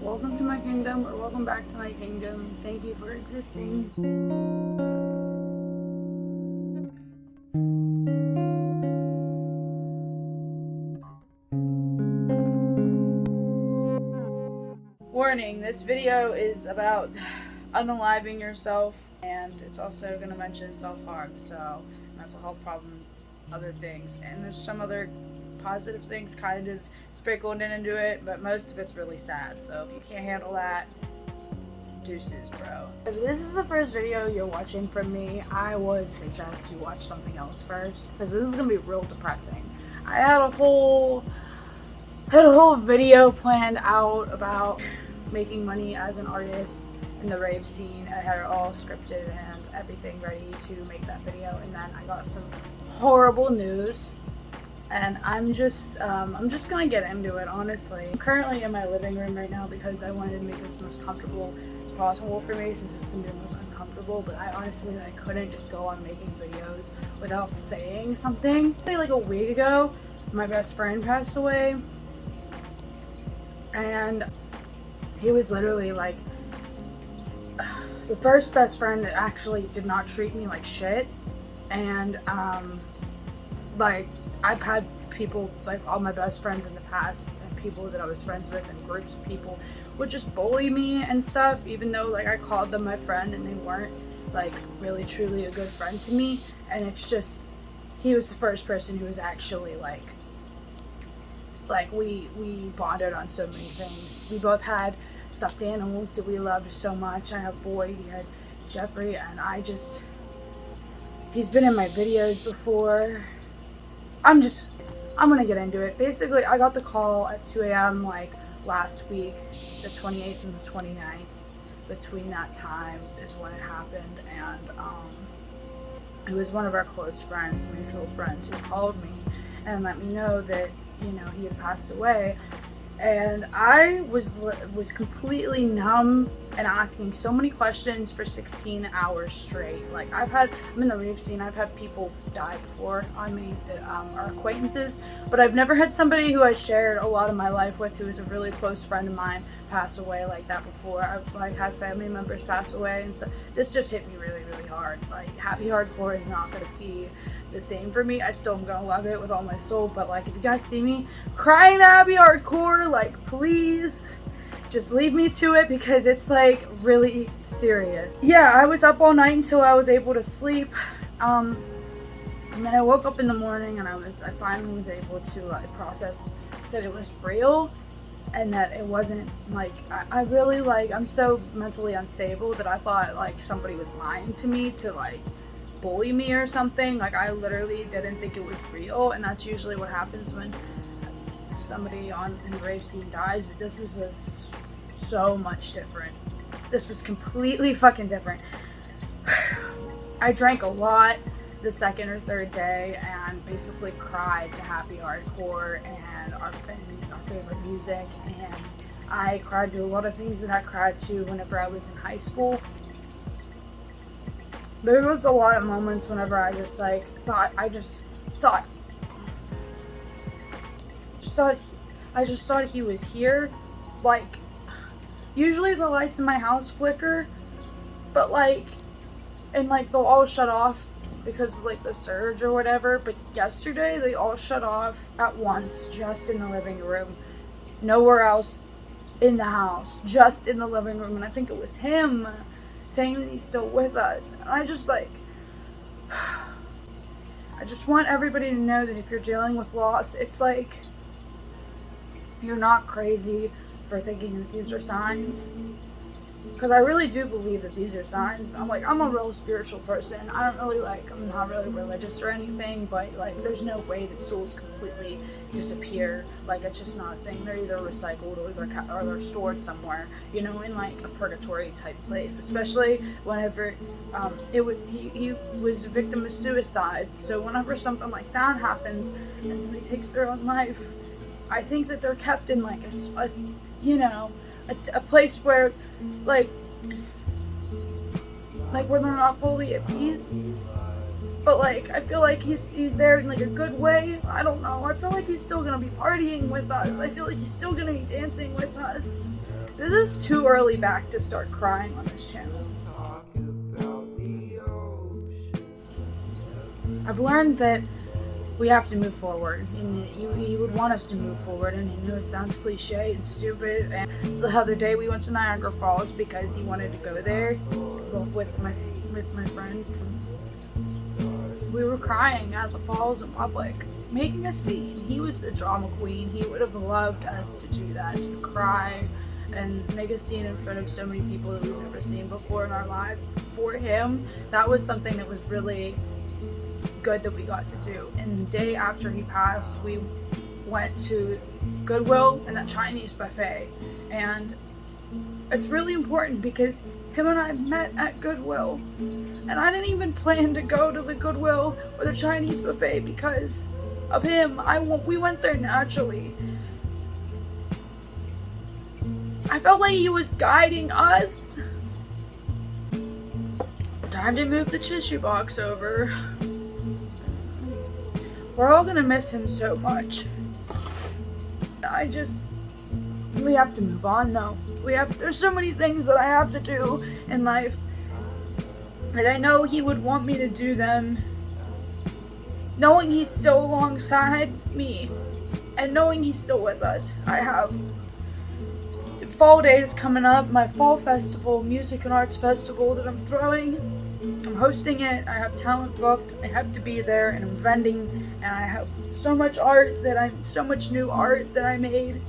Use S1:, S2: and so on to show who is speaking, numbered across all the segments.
S1: Welcome to my kingdom, or welcome back to my kingdom. Thank you for existing. Warning, this video is about unaliving yourself, and it's also going to mention self-harm, so mental health problems, other things, and there's some other positive things kind of sprinkled into it, but most of it's really sad. So if you can't handle that, deuces, bro. If this is the first video you're watching from me, I would suggest you watch something else first, because this is gonna be real depressing. I had a whole video planned out about making money as an artist in the rave scene. I had it all scripted and everything ready to make that video, and then I got some horrible news. And I'm just gonna get into it, honestly. I'm currently in my living room right now because I wanted to make this the most comfortable as possible for me, since this is gonna be the most uncomfortable. But I honestly, I couldn't just go on making videos without saying something. Like a week ago, my best friend passed away, and he was literally like the first best friend that actually did not treat me like shit. And like, I've had people, like all my best friends in the past, and people that I was friends with, and groups of people would just bully me and stuff, even though like I called them my friend and they weren't like really truly a good friend to me. And it's just, he was the first person who was actually like we bonded on so many things. We both had stuffed animals that we loved so much. I have a boy, he had Jeffrey, and he's been in my videos before. I'm gonna get into it. Basically, I got the call at 2 a.m. like last week, the 28th and the 29th. Between that time is when it happened, and it was one of our close friends, mutual friends, who called me and let me know that, you know, he had passed away. And I was completely numb and asking so many questions for 16 hours straight. Like, I'm in the rave scene, I've had people die before on me that are acquaintances, but I've never had somebody who I shared a lot of my life with, who was a really close friend of mine, pass away like that before. I've like had family members pass away and stuff. This just hit me really, really hard. Like, happy hardcore is not gonna be the same for me. I still am gonna love it with all my soul, but like, if you guys see me crying to happy hardcore, like, please just leave me to it, because it's like really serious. Yeah, I was up all night until I was able to sleep, and then I woke up in the morning and I finally was able to like process that it was real, and that it wasn't like, I really like, I'm so mentally unstable that I thought like somebody was lying to me to like bully me or something. Like, I literally didn't think it was real, and that's usually what happens when somebody in the rave scene dies. But this was just so much different. This was completely fucking different. I drank a lot the second or third day and basically cried to happy hardcore and our favorite music, and I cried to a lot of things that I cried to whenever I was in high school. There was a lot of moments whenever I just thought he was here. Like, usually the lights in my house flicker, but like, and like they'll all shut off because of like the surge or whatever, but yesterday they all shut off at once, just in the living room, nowhere else in the house, just in the living room. And I think it was him saying that he's still with us. And I just want everybody to know that if you're dealing with loss, it's like, you're not crazy for thinking that these are signs. Because I really do believe that these are signs. I'm a real spiritual person. I'm not really religious or anything, but like, there's no way that souls completely disappear. Like, it's just not a thing. They're either recycled or they're stored somewhere, you know, in like a purgatory type place. Especially whenever he was a victim of suicide. So whenever something like that happens and somebody takes their own life, I think that they're kept in like a place where like where they're not fully at peace. But like, I feel like he's there in like a good way. I don't know. I feel like he's still gonna be partying with us. I feel like he's still gonna be dancing with us. This This is too early back to start crying on this channel. I've learned that we have to move forward, and he would want us to move forward, and he knew it sounds cliche and stupid. And the other day we went to Niagara Falls because he wanted to go there with my friend. We were crying at the falls in public, making a scene. He was a drama queen. He would have loved us to do that, to cry and make a scene in front of so many people that we've never seen before in our lives. For him, that was something that was really good that we got to do. And the day after he passed, we went to Goodwill and that Chinese buffet. And it's really important because him and I met at Goodwill. And I didn't even plan to go to the Goodwill or the Chinese buffet because of him. We went there naturally. I felt like he was guiding us. Time to move the tissue box over. We're all gonna miss him so much. We have to move on though. There's so many things that I have to do in life. And I know he would want me to do them. Knowing he's still alongside me. And knowing he's still with us. I have fall days coming up. My fall festival, music and arts festival that I'm throwing. I'm hosting it. I have talent booked. I have to be there, and I'm vending, and I have so much new art that I made.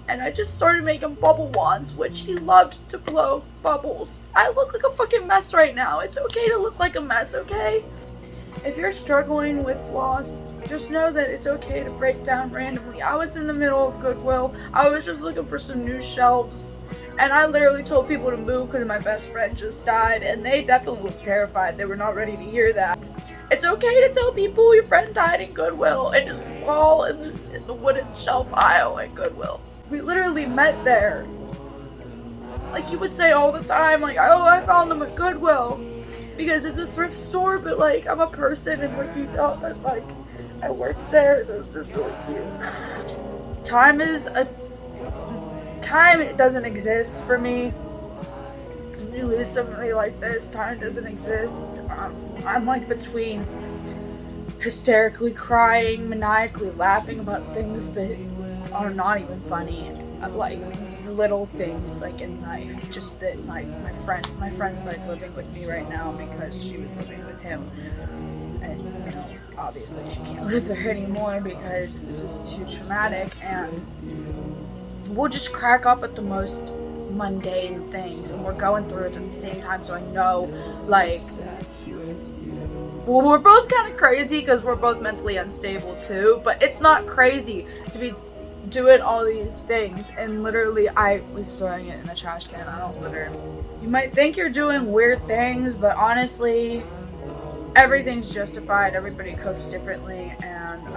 S1: And I just started making bubble wands, which he loved to blow bubbles. I look like a fucking mess right now. It's okay to look like a mess, okay? If you're struggling with loss, just know that it's okay to break down randomly. I was in the middle of Goodwill. I was just looking for some new shelves. And I literally told people to move because my best friend just died. And they definitely looked terrified. They were not ready to hear that. It's okay to tell people your friend died in Goodwill and just fall in the wooden shelf aisle at Goodwill. We literally met there. Like he would say all the time, like, oh, I found them at Goodwill. Because it's a thrift store, but like, I'm a person and like, you know, that like, I worked there. It was just really cute. Time it doesn't exist for me. When you lose somebody like this, time doesn't exist. I'm like between hysterically crying, maniacally laughing about things that are not even funny, like little things like in life. Just that like my friend's like living with me right now because she was living with him, and you know, obviously she can't live there anymore because it's just too traumatic, and we'll just crack up at the most mundane things, and we're going through it at the same time. So I know, like, well, we're both kind of crazy because we're both mentally unstable too, but it's not crazy to be doing all these things. And literally I was throwing it in the trash can. I don't litter. You might think you're doing weird things, but honestly everything's justified. Everybody copes differently, and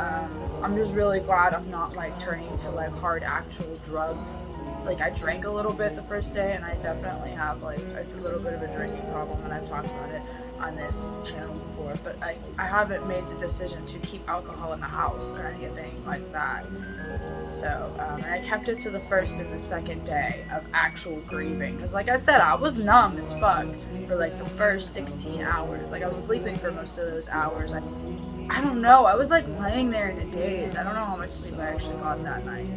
S1: I'm just really glad I'm not like turning to like hard actual drugs. Like I drank a little bit the first day, and I definitely have like a little bit of a drinking problem, and I've talked about it on this channel before, but I haven't made the decision to keep alcohol in the house or anything like that. So and I kept it to the first and the second day of actual grieving, because like I said, I was numb as fuck for like the first 16 hours. Like I was sleeping for most of those hours. I don't know, I was like laying there in a daze. I don't know how much sleep I actually got that night.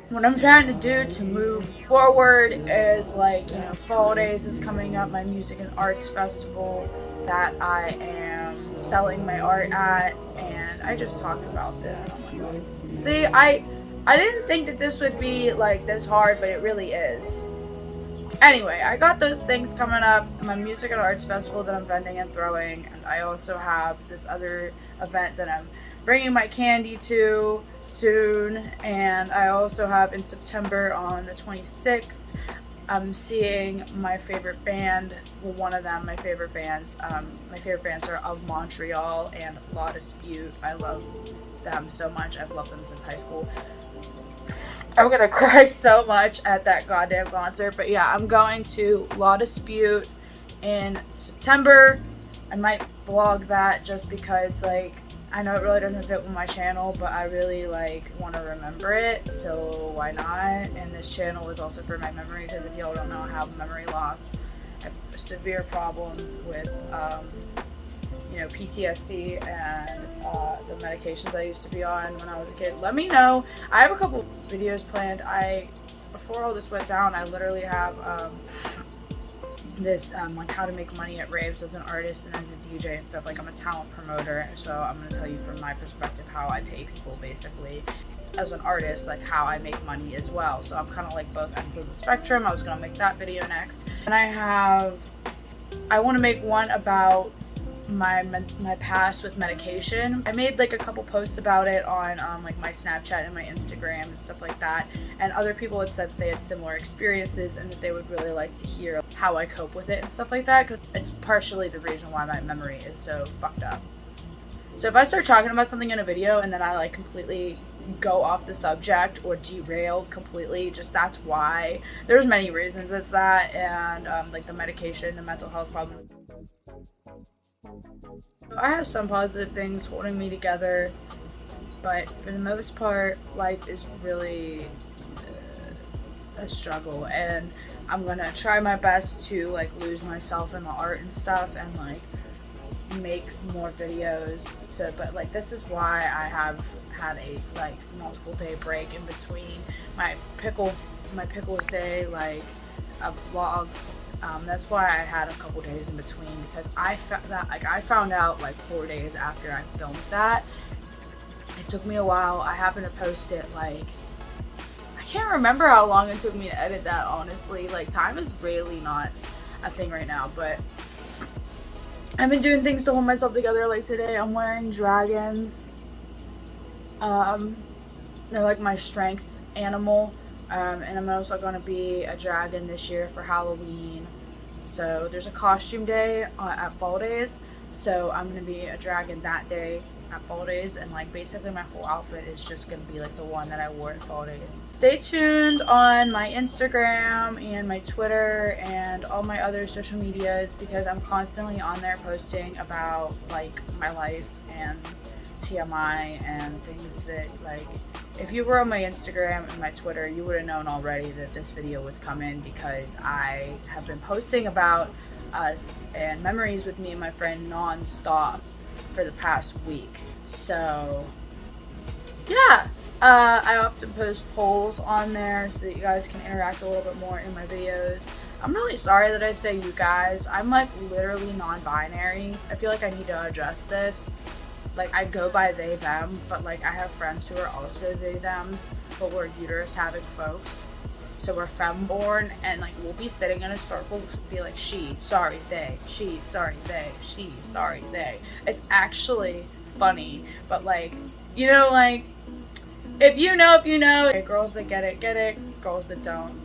S1: What I'm trying to do to move forward is, like, you know, fall days is coming up, my music and arts festival that I am selling my art at, and I just talked about this. Oh my god. See, I didn't think that this would be like this hard, but it really is. Anyway, I got those things coming up, my music and arts festival that I'm vending and throwing, and I also have this other event that I'm bringing my Kandi to soon, and I also have in September on the 26th, I'm seeing my favorite band, well, one of them, my favorite bands are Of Montreal and Law Dispute. I love them so much. I've loved them since high school. I'm gonna cry so much at that goddamn concert, but yeah, I'm going to Law Dispute in September. I might vlog that just because, like, I know it really doesn't fit with my channel, but I really like want to remember it, so why not? And this channel is also for my memory, because if y'all don't know, I have memory loss. I have severe problems with you know, PTSD and the medications I used to be on when I was a kid. Let me know. I have a couple videos planned. Before all this went down, I literally have this like how to make money at raves as an artist and as a DJ and stuff. Like, I'm a talent promoter, so I'm gonna tell you from my perspective how I pay people basically as an artist, like how I make money as well. So I'm kind of like both ends of the spectrum. I was gonna make that video next, and I want to make one about my past with medication. I made like a couple posts about it on like my Snapchat and my Instagram and stuff like that, and other people had said that they had similar experiences and that they would really like to hear how I cope with it and stuff like that, because it's partially the reason why my memory is so fucked up. So if I start talking about something in a video and then I like completely go off the subject or derail completely, just that's why. There's many reasons it's that, and like the medication, the mental health problem. I have some positive things holding me together, but for the most part, life is really a struggle, and I'm gonna try my best to like lose myself in the art and stuff and like make more videos. So, but like this is why I have had a like multiple day break in between my pickles day, like a vlog. That's why I had a couple days in between, because I found out like 4 days after I filmed that. It took me a while. I happened to post it like, I can't remember how long it took me to edit that, honestly. Like, time is really not a thing right now, but I've been doing things to hold myself together. Like today I'm wearing dragons. They're like my strength animal. And I'm also going to be a dragon this year for Halloween. So there's a costume day at Fall Days. So I'm going to be a dragon that day at Fall Days. And like basically my whole outfit is just going to be like the one that I wore at Fall Days. Stay tuned on my Instagram and my Twitter and all my other social medias, because I'm constantly on there posting about like my life and TMI and things that like, if you were on my Instagram and my Twitter, you would have known already that this video was coming, because I have been posting about us and memories with me and my friend non-stop for the past week. So yeah, I often post polls on there so that you guys can interact a little bit more in my videos. I'm really sorry that I say you guys. I'm like literally non-binary. I feel like I need to address this. Like, I go by they, them, but like I have friends who are also they, thems, but we're uterus having folks. So we're femborn, and like we'll be sitting in a circle, be like she, sorry, they, she, sorry, they, she, sorry, they. It's actually funny, but like, you know, like, if you know, girls that get it, girls that don't.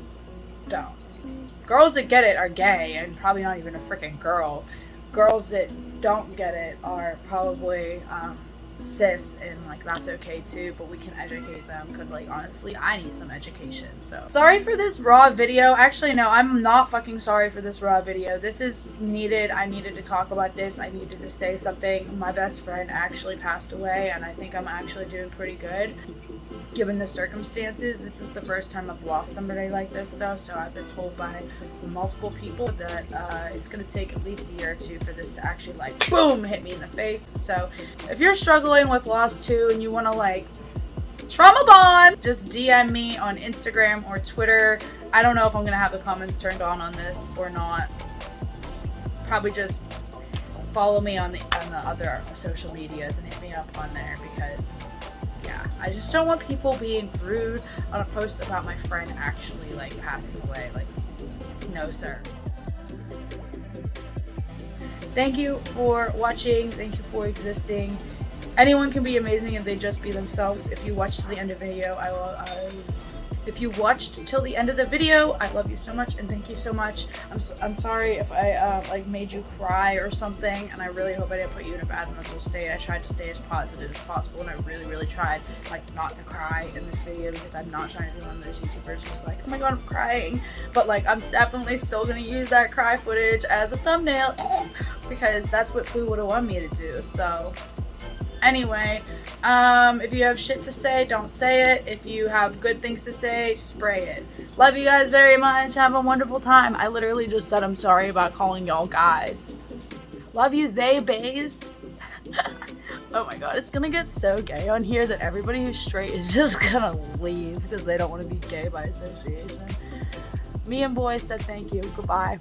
S1: Girls that get it are gay and probably not even a freaking girl. Girls that don't get it are probably cis, and like that's okay too, but we can educate them, because like honestly I need some education. So sorry for this raw video. Actually no, I'm not fucking sorry for this raw video. This is needed. I needed to talk about this. I needed to say something. My best friend actually passed away, and I think I'm actually doing pretty good given the circumstances. This is the first time I've lost somebody like this though, so I've been told by multiple people that it's gonna take at least a year or two for this to actually like boom hit me in the face. So if you're struggling with loss too and you want to like trauma bond, just DM me on Instagram or Twitter. I don't know if I'm gonna have the comments turned on this or not. Probably just follow me on the other social medias and hit me up on there, because yeah, I just don't want people being rude on a post about my friend actually like passing away. Like, no sir. Thank you for watching. Thank you for existing. Anyone can be amazing if they just be themselves. If you watched to the end of the video, if you watched till the end of the video, I love you so much and thank you so much. I'm sorry if I like made you cry or something, and I really hope I didn't put you in a bad mental state. I tried to stay as positive as possible, and I really tried like not to cry in this video, because I'm not trying to be one of those YouTubers who's like, oh my god, I'm crying. But like, I'm definitely still gonna use that cry footage as a thumbnail because that's what PLUR would have wanted me to do. So Anyway, if you have shit to say, don't say it. If you have good things to say, spray it. Love you guys very much. Have a wonderful time. I literally just said I'm sorry about calling y'all guys. Love you, they bays. Oh my god, it's gonna get so gay on here that everybody who's straight is just gonna leave because they don't want to be gay by association. Me and boys said thank you. Goodbye.